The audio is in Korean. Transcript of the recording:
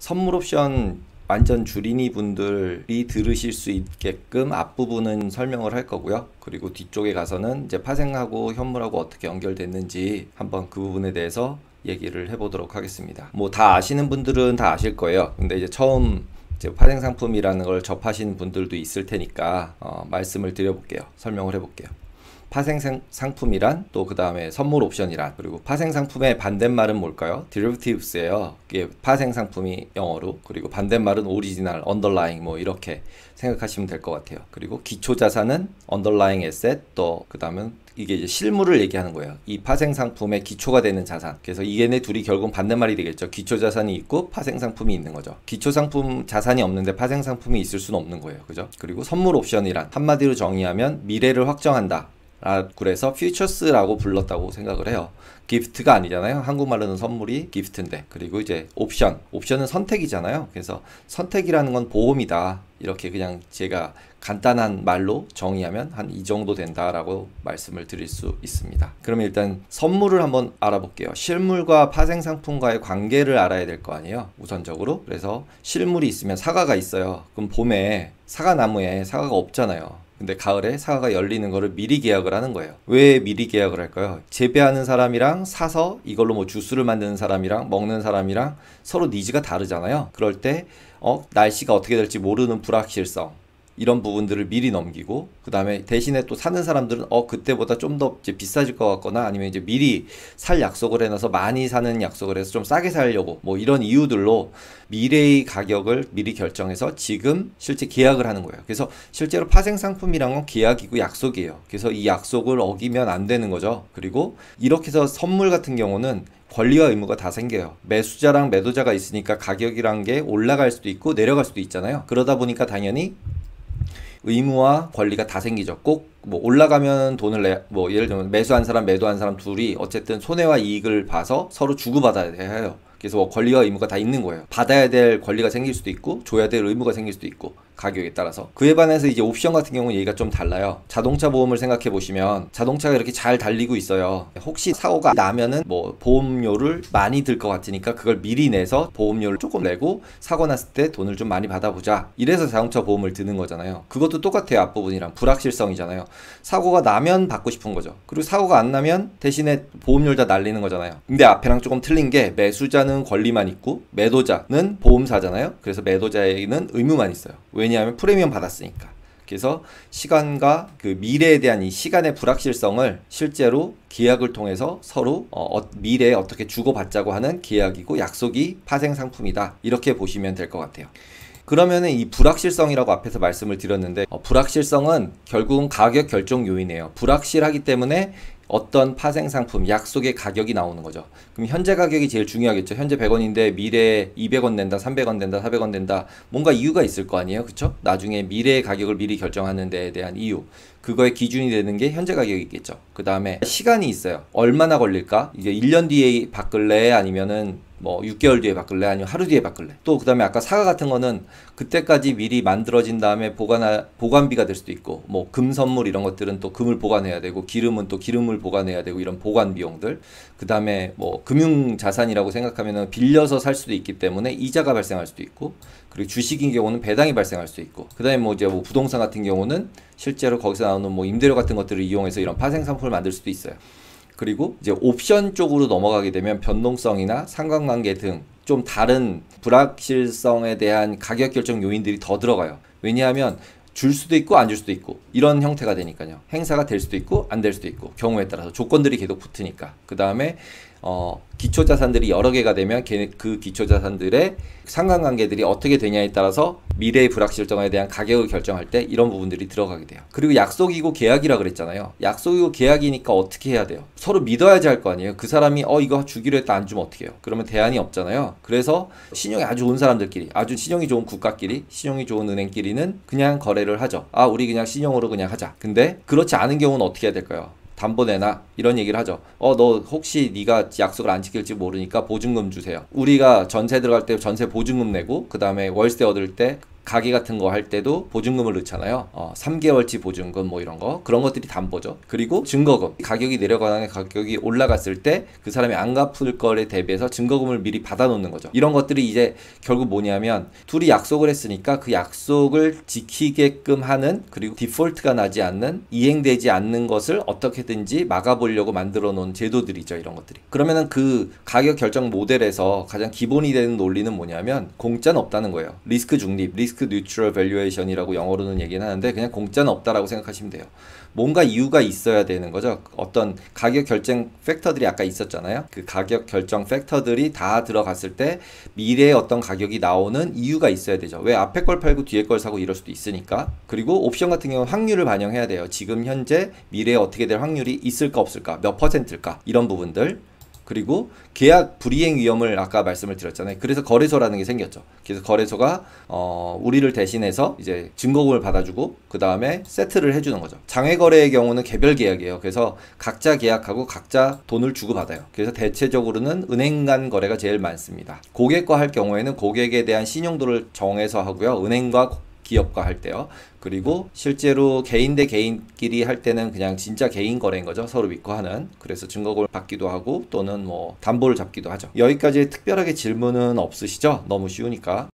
선물 옵션 완전 주린이 분들이 들으실 수 있게끔 앞부분은 설명을 할 거고요. 그리고 뒤쪽에 가서는 이제 파생하고 현물하고 어떻게 연결됐는지 한번 그 부분에 대해서 얘기를 해보도록 하겠습니다. 뭐 다 아시는 분들은 다 아실 거예요. 근데 이제 처음 이제 파생 상품이라는 걸 접하시는 분들도 있을 테니까 말씀을 드려볼게요. 설명을 해볼게요. 파생 상품이란 또 그 다음에 선물 옵션이란, 그리고 파생 상품의 반대말은 뭘까요? Derivatives예요. 이게 파생 상품이 영어로, 그리고 반대말은 오리지널, underlying 뭐 이렇게 생각하시면 될 것 같아요. 그리고 기초 자산은 underlying asset, 또 그 다음은 이게 이제 실물을 얘기하는 거예요. 이 파생 상품의 기초가 되는 자산. 그래서 얘네 둘이 결국 반대말이 되겠죠. 기초 자산이 있고 파생 상품이 있는 거죠. 기초 상품 자산이 없는데 파생 상품이 있을 수는 없는 거예요. 그죠? 그리고 선물 옵션이란 한마디로 정의하면 미래를 확정한다. 그래서 퓨처스라고 불렀다고 생각을 해요. 기프트가 아니잖아요. 한국말로는 선물이 기프트인데. 그리고 이제 옵션은 선택이잖아요. 그래서 선택이라는 건 보험이다. 이렇게 그냥 제가 간단한 말로 정의하면 한 이 정도 된다라고 말씀을 드릴 수 있습니다. 그러면 일단 선물을 한번 알아볼게요. 실물과 파생 상품과의 관계를 알아야 될 거 아니에요. 우선적으로. 그래서 실물이 있으면 사과가 있어요. 그럼 봄에 사과나무에 사과가 없잖아요. 근데 가을에 사과가 열리는 거를 미리 계약을 하는 거예요. 왜 미리 계약을 할까요? 재배하는 사람이랑 사서 이걸로 뭐 주스를 만드는 사람이랑 먹는 사람이랑 서로 니즈가 다르잖아요. 그럴 때 날씨가 어떻게 될지 모르는 불확실성, 이런 부분들을 미리 넘기고, 그 다음에 대신에 또 사는 사람들은 그때보다 좀 더 비싸질 것 같거나 아니면 이제 미리 살 약속을 해놔서 많이 사는 약속을 해서 좀 싸게 살려고 뭐 이런 이유들로 미래의 가격을 미리 결정해서 지금 실제 계약을 하는 거예요. 그래서 실제로 파생 상품이란 건 계약이고 약속이에요. 그래서 이 약속을 어기면 안 되는 거죠. 그리고 이렇게 해서 선물 같은 경우는 권리와 의무가 다 생겨요. 매수자랑 매도자가 있으니까 가격이란 게 올라갈 수도 있고 내려갈 수도 있잖아요. 그러다 보니까 당연히 의무와 권리가 다 생기죠. 꼭 뭐 올라가면 돈을 뭐 예를 들면 매수한 사람 매도한 사람 둘이 어쨌든 손해와 이익을 봐서 서로 주고받아야 해요. 그래서 뭐 권리와 의무가 다 있는 거예요. 받아야 될 권리가 생길 수도 있고 줘야 될 의무가 생길 수도 있고, 가격에 따라서. 그에 반해서 이제 옵션 같은 경우는 얘기가 좀 달라요. 자동차 보험을 생각해 보시면 자동차가 이렇게 잘 달리고 있어요. 혹시 사고가 나면은 뭐 보험료를 많이 들 것 같으니까 그걸 미리 내서 보험료를 조금 내고 사고 났을 때 돈을 좀 많이 받아보자. 이래서 자동차 보험을 드는 거잖아요. 그것도 똑같아요. 앞부분이랑 불확실성이잖아요. 사고가 나면 받고 싶은 거죠. 그리고 사고가 안 나면 대신에 보험료를 다 날리는 거잖아요. 근데 앞에랑 조금 틀린 게 매수자는 권리만 있고 매도자는 보험사잖아요. 그래서 매도자에게는 의무만 있어요. 왜냐하면 프리미엄 받았으니까. 그래서 시간과 그 미래에 대한 이 시간의 불확실성을 실제로 계약을 통해서 서로 미래에 어떻게 주고받자고 하는 계약이고 약속이 파생 상품이다. 이렇게 보시면 될 것 같아요. 그러면은 이 불확실성이라고 앞에서 말씀을 드렸는데, 불확실성은 결국은 가격 결정 요인이에요. 불확실하기 때문에 어떤 파생 상품, 약속의 가격이 나오는 거죠. 그럼 현재 가격이 제일 중요하겠죠. 현재 100원인데 미래에 200원 낸다, 300원 낸다, 400원 낸다. 뭔가 이유가 있을 거 아니에요. 그쵸? 나중에 미래의 가격을 미리 결정하는 데에 대한 이유. 그거의 기준이 되는 게 현재 가격이겠죠. 그 다음에 시간이 있어요. 얼마나 걸릴까? 이게 1년 뒤에 바꿀래? 아니면은 뭐 6개월 뒤에 바꿀래? 아니면 하루 뒤에 바꿀래? 또 그 다음에 아까 사과 같은 거는 그때까지 미리 만들어진 다음에 보관비가 될 수도 있고, 뭐 금 선물 이런 것들은 또 금을 보관해야 되고, 기름은 또 기름을 보관해야 되고, 이런 보관 비용들. 그 다음에 뭐 금융 자산이라고 생각하면은 빌려서 살 수도 있기 때문에 이자가 발생할 수도 있고, 그리고 주식인 경우는 배당이 발생할 수 있고, 그 다음에 뭐 이제 뭐 부동산 같은 경우는 실제로 거기서 나오는 뭐 임대료 같은 것들을 이용해서 이런 파생 상품을 만들 수도 있어요. 그리고 이제 옵션 쪽으로 넘어가게 되면 변동성이나 상관관계 등 좀 다른 불확실성에 대한 가격 결정 요인들이 더 들어가요. 왜냐하면 줄 수도 있고 안 줄 수도 있고 이런 형태가 되니까요. 행사가 될 수도 있고 안 될 수도 있고 경우에 따라서 조건들이 계속 붙으니까. 그 다음에 기초자산들이 여러 개가 되면 그 기초자산들의 상관관계들이 어떻게 되냐에 따라서 미래의 불확실성에 대한 가격을 결정할 때 이런 부분들이 들어가게 돼요. 그리고 약속이고 계약이라 그랬잖아요. 약속이고 계약이니까 어떻게 해야 돼요? 서로 믿어야지 할 거 아니에요. 그 사람이 이거 주기로 했다 안 주면 어떻게 해요? 그러면 대안이 없잖아요. 그래서 신용이 아주 좋은 사람들끼리, 아주 신용이 좋은 국가끼리, 신용이 좋은 은행끼리는 그냥 거래를 하죠. 우리 그냥 신용으로 그냥 하자. 근데 그렇지 않은 경우는 어떻게 해야 될까요? 담보 내놔, 이런 얘기를 하죠. 너 혹시 네가 약속을 안 지킬지 모르니까 보증금 주세요. 우리가 전세 들어갈 때 전세 보증금 내고, 그 다음에 월세 얻을 때 가게 같은 거 할 때도 보증금을 넣잖아요. 3개월치 보증금 뭐 이런 거. 그런 것들이 담보죠. 그리고 증거금. 가격이 내려가거나 가격이 올라갔을 때 그 사람이 안 갚을 거에 대비해서 증거금을 미리 받아 놓는 거죠. 이런 것들이 이제 결국 뭐냐면 둘이 약속을 했으니까 그 약속을 지키게끔 하는, 그리고 디폴트가 나지 않는, 이행되지 않는 것을 어떻게든지 막아보려고 만들어 놓은 제도들이죠. 이런 것들이. 그러면은 그 가격 결정 모델에서 가장 기본이 되는 논리는 뭐냐면 공짜는 없다는 거예요. 리스크 중립, 리스크 뉴트럴 밸류에이션이라고 영어로는 얘기는 하는데 그냥 공짜는 없다라고 생각하시면 돼요. 뭔가 이유가 있어야 되는 거죠. 어떤 가격 결정 팩터들이 아까 있었잖아요. 그 가격 결정 팩터들이 다 들어갔을 때 미래에 어떤 가격이 나오는 이유가 있어야 되죠. 왜 앞에 걸 팔고 뒤에 걸 사고 이럴 수도 있으니까. 그리고 옵션 같은 경우는 확률을 반영해야 돼요. 지금 현재 미래에 어떻게 될 확률이 있을까 없을까, 몇 퍼센트일까, 이런 부분들. 그리고 계약 불이행 위험을 아까 말씀을 드렸잖아요. 그래서 거래소라는 게 생겼죠. 그래서 거래소가 우리를 대신해서 이제 증거금을 받아주고 그 다음에 세트를 해주는 거죠. 장외 거래의 경우는 개별 계약이에요. 그래서 각자 계약하고 각자 돈을 주고 받아요. 그래서 대체적으로는 은행 간 거래가 제일 많습니다. 고객과 할 경우에는 고객에 대한 신용도를 정해서 하고요. 은행과 기업과 할 때요. 그리고 실제로 개인 대 개인끼리 할 때는 그냥 진짜 개인 거래인 거죠. 서로 믿고 하는. 그래서 증거금을 받기도 하고 또는 뭐 담보를 잡기도 하죠. 여기까지 특별하게 질문은 없으시죠? 너무 쉬우니까.